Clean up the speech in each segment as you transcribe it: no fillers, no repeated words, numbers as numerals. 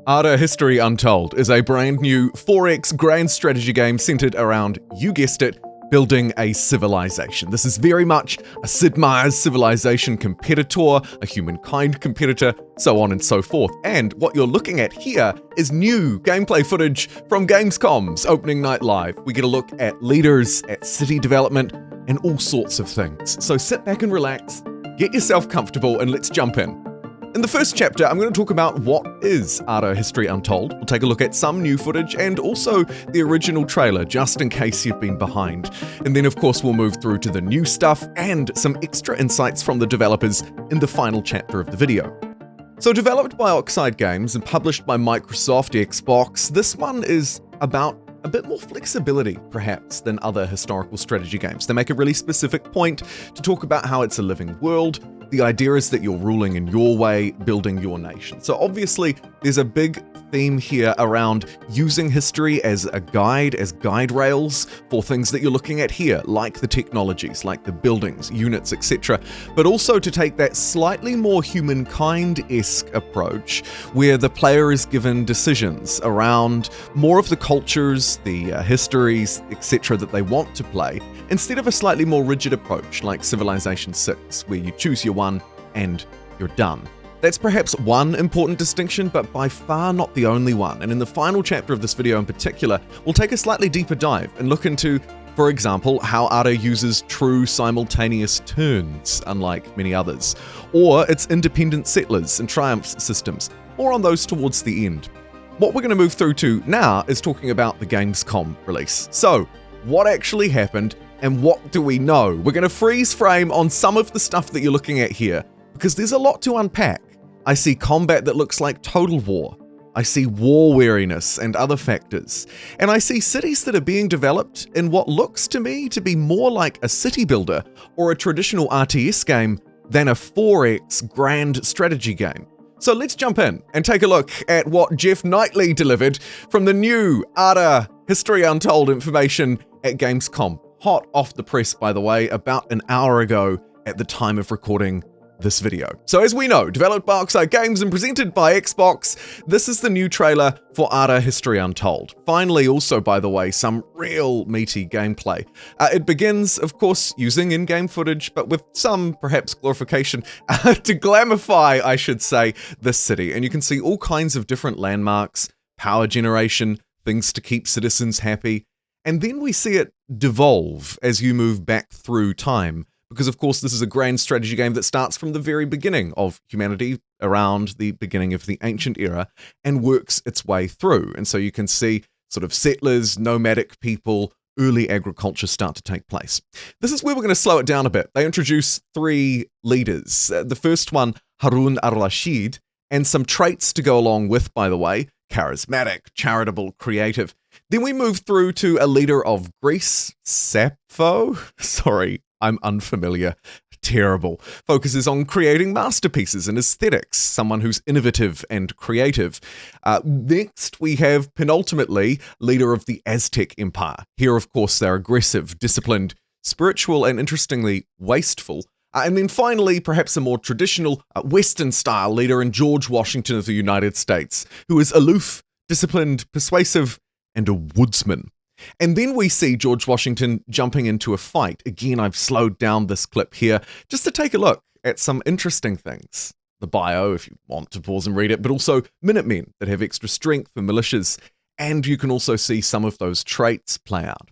Ara History Untold is a brand new 4X grand strategy game centered around, you guessed it, building a civilization. This is very much a Sid Meier's civilization competitor, a Humankind competitor, so on and so forth. And what you're looking at here is new gameplay footage from Gamescom's opening night live. We get a look at leaders, at city development, and all sorts of things. So sit back and relax, get yourself comfortable, and let's jump in. In the first chapter, I'm going to talk about what is Ara History Untold. We'll take a look at some new footage and also the original trailer, just in case you've been behind. And then, of course, we'll move through to the new stuff and some extra insights from the developers in the final chapter of the video. So developed by Oxide Games and published by Microsoft Xbox, this one is about a bit more flexibility, perhaps, than other historical strategy games. They make a really specific point to talk about how it's a living world. The idea is that you're ruling in your way, building your nation. So obviously, there's a big theme here around using history as a guide, as guide rails for things that you're looking at here, like the technologies, like the buildings, units, etc. But also to take that slightly more Humankind-esque approach, where the player is given decisions around more of the cultures, the histories, etc. that they want to play, instead of a slightly more rigid approach like Civilization 6, where you choose your one and you're done. That's perhaps one important distinction, but by far not the only one. And in the final chapter of this video in particular, we'll take a slightly deeper dive and look into, for example, how Ara uses true simultaneous turns, unlike many others, or its independent settlers and triumphs systems. More on those towards the end. What we're going to move through to now is talking about the Gamescom release. So, what actually happened and what do we know? We're going to freeze frame on some of the stuff that you're looking at here, because there's a lot to unpack. I see combat that looks like Total War. I see war weariness and other factors. And I see cities that are being developed in what looks to me to be more like a city builder or a traditional RTS game than a 4X grand strategy game. So let's jump in and take a look at what Jeff Knightley delivered from the new Ara History Untold information at Gamescom. Hot off the press, by the way, about an hour ago at the time of recording this video. So as we know, developed by Oxide Games and presented by Xbox, this is the new trailer for Ara History Untold. Finally, also, by the way, some real meaty gameplay. It begins, of course, using in-game footage, but with some, perhaps, glorification to glamify, I should say, this city. And you can see all kinds of different landmarks, power generation, things to keep citizens happy. And then we see it devolve as you move back through time. Because, of course, this is a grand strategy game that starts from the very beginning of humanity, around the beginning of the ancient era, and works its way through. And so you can see sort of settlers, nomadic people, early agriculture start to take place. This is where we're going to slow it down a bit. They introduce three leaders. The first one, Harun al-Rashid, and some traits to go along with, by the way, charismatic, charitable, creative. Then we move through to a leader of Greece, Sappho. Sorry, I'm unfamiliar. Terrible. Focuses on creating masterpieces and aesthetics, someone who's innovative and creative. Next, we have, penultimately, leader of the Aztec Empire. Here, of course, they're aggressive, disciplined, spiritual, and interestingly, wasteful. And then finally, perhaps a more traditional, Western-style leader in George Washington of the United States, who is aloof, disciplined, persuasive, and a woodsman. And then we see George Washington jumping into a fight. Again, I've slowed down this clip here just to take a look at some interesting things. The bio, if you want to pause and read it, but also Minutemen that have extra strength for militias. And you can also see some of those traits play out.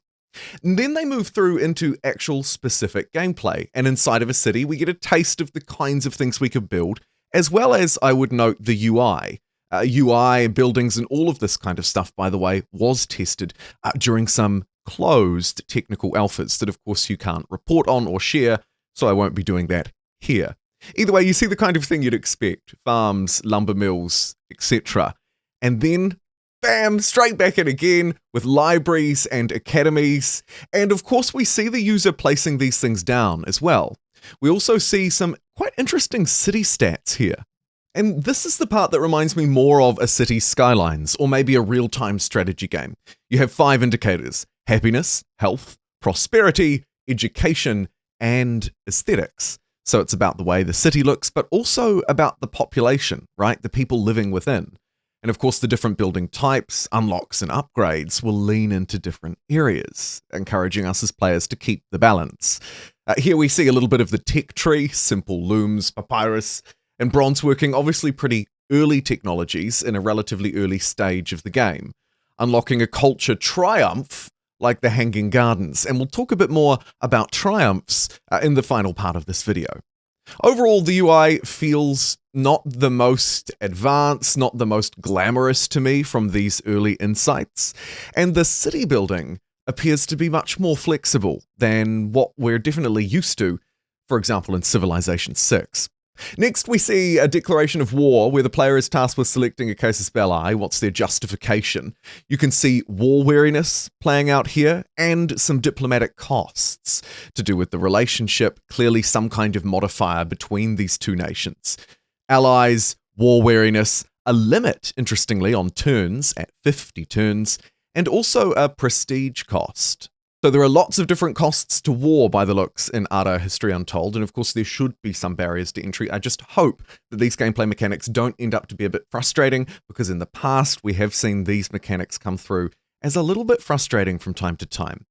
And then they move through into actual specific gameplay. And inside of a city, we get a taste of the kinds of things we could build, as well as, I would note, the UI. UI, buildings, and all of this kind of stuff, by the way, was tested during some closed technical alphas that, of course, you can't report on or share, so I won't be doing that here. Either way, you see the kind of thing you'd expect. Farms, lumber mills, etc. And then, bam, straight back in again with libraries and academies. And, of course, we see the user placing these things down as well. We also see some quite interesting city stats here. And this is the part that reminds me more of a Cities Skylines, or maybe a real-time strategy game. You have 5 indicators: happiness, health, prosperity, education, and aesthetics. So it's about the way the city looks, but also about the population, right? The people living within. And of course, the different building types, unlocks, and upgrades will lean into different areas, encouraging us as players to keep the balance. Here we see a little bit of the tech tree, simple looms, papyrus, and bronze working, obviously pretty early technologies in a relatively early stage of the game. Unlocking a culture triumph like the Hanging Gardens, and we'll talk a bit more about triumphs in the final part of this video. Overall, the UI feels not the most advanced, not the most glamorous to me from these early insights, and the city building appears to be much more flexible than what we're definitely used to, for example, in Civilization 6. Next, we see a declaration of war where the player is tasked with selecting a casus belli. What's their justification? You can see war weariness playing out here and some diplomatic costs to do with the relationship, clearly some kind of modifier between these two nations. Allies, war weariness, a limit, interestingly, on turns at 50 turns, and also a prestige cost. So there are lots of different costs to war by the looks in Ara History Untold, and of course there should be some barriers to entry. I just hope that these gameplay mechanics don't end up to be a bit frustrating, because in the past we have seen these mechanics come through as a little bit frustrating from time to time.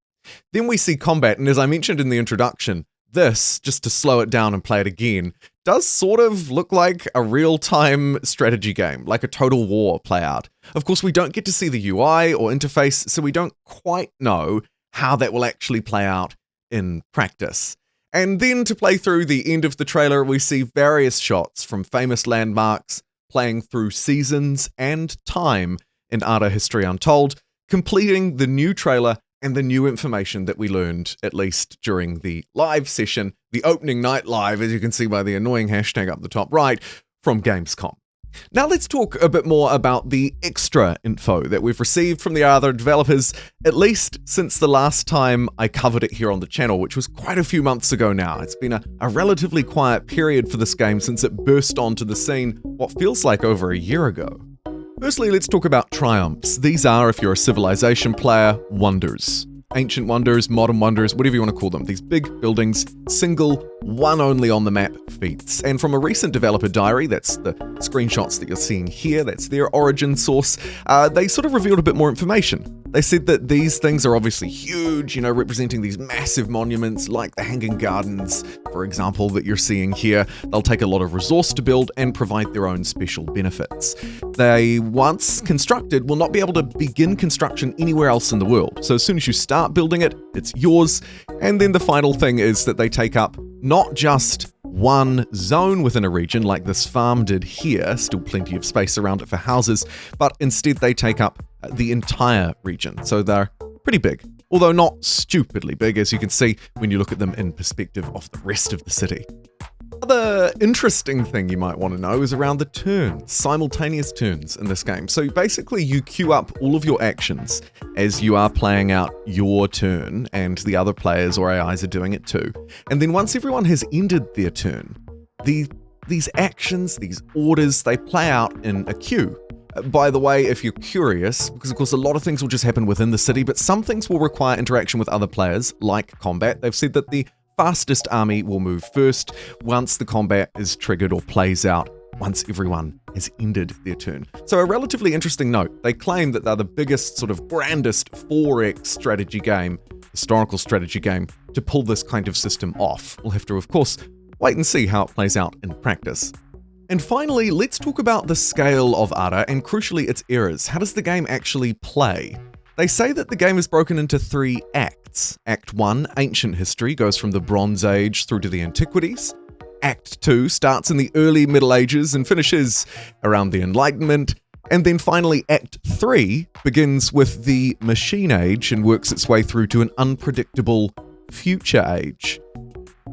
Then we see combat, and as I mentioned in the introduction, this, just to slow it down and play it again, does sort of look like a real-time strategy game, like a Total War playout. Of course, we don't get to see the UI or interface, so we don't quite know how that will actually play out in practice. And then to play through the end of the trailer, we see various shots from famous landmarks playing through seasons and time in Ara History Untold, completing the new trailer and the new information that we learned, at least during the live session, the opening night live, as you can see by the annoying hashtag up the top right, from Gamescom. Now let's talk a bit more about the extra info that we've received from the other developers, at least since the last time I covered it here on the channel, which was quite a few months ago now. It's been a relatively quiet period for this game since it burst onto the scene what feels like over a year ago. Firstly, let's talk about triumphs. These are, if you're a Civilization player, wonders. Ancient wonders, modern wonders, whatever you want to call them. These big buildings, single, one only on the map feats. And from a recent developer diary, that's the screenshots that you're seeing here, that's their origin source, they sort of revealed a bit more information. They said that these things are obviously huge, representing these massive monuments like the Hanging Gardens, for example, that you're seeing here. They'll take a lot of resource to build and provide their own special benefits. They, once constructed, will not be able to begin construction anywhere else in the world. So as soon as you start building it, it's yours. And then the final thing is that they take up not just one zone within a region like this farm did here, still plenty of space around it for houses, but instead they take up the entire region. So they're pretty big, although not stupidly big, as you can see when you look at them in perspective of the rest of the city. Another interesting thing you might want to know is around the turns, simultaneous turns in this game. So basically you queue up all of your actions as you are playing out your turn, and the other players or AIs are doing it too. And then once everyone has ended their turn, these actions, these orders, they play out in a queue. By the way, if you're curious, because of course a lot of things will just happen within the city, but some things will require interaction with other players, like combat. They've said that the fastest army will move first once the combat is triggered or plays out, once everyone has ended their turn. So a relatively interesting note, they claim that they're the biggest, sort of grandest 4X strategy game, historical strategy game, to pull this kind of system off. We'll have to, of course, wait and see how it plays out in practice. And finally, let's talk about the scale of Ara and crucially its errors. How does the game actually play? They say that the game is broken into 3 acts. Act 1, Ancient History, goes from the Bronze Age through to the Antiquities. Act 2 starts in the early Middle Ages and finishes around the Enlightenment. And then finally, Act 3 begins with the Machine Age and works its way through to an unpredictable Future Age.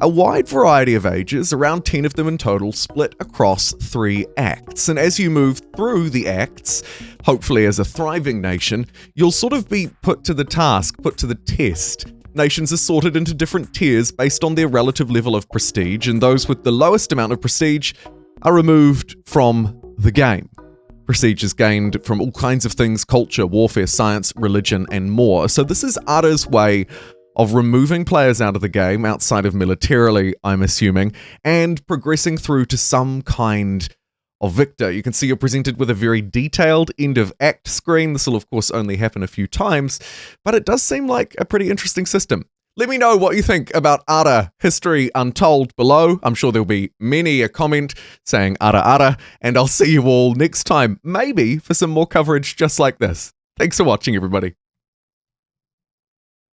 A wide variety of ages, around 10 of them in total, split across 3 acts. And as you move through the acts, hopefully as a thriving nation, you'll sort of be put to the task, put to the test. Nations are sorted into different tiers based on their relative level of prestige, and those with the lowest amount of prestige are removed from the game. Prestige is gained from all kinds of things: culture, warfare, science, religion, and more. So this is Ara's way of removing players out of the game, outside of militarily, I'm assuming, and progressing through to some kind of Victor. You can see you're presented with a very detailed end of act screen. This will of course only happen a few times, but it does seem like a pretty interesting system. Let me know what you think about Ara History Untold below. I'm sure there'll be many a comment saying Ara Ara, and I'll see you all next time, maybe for some more coverage just like this. Thanks for watching, everybody.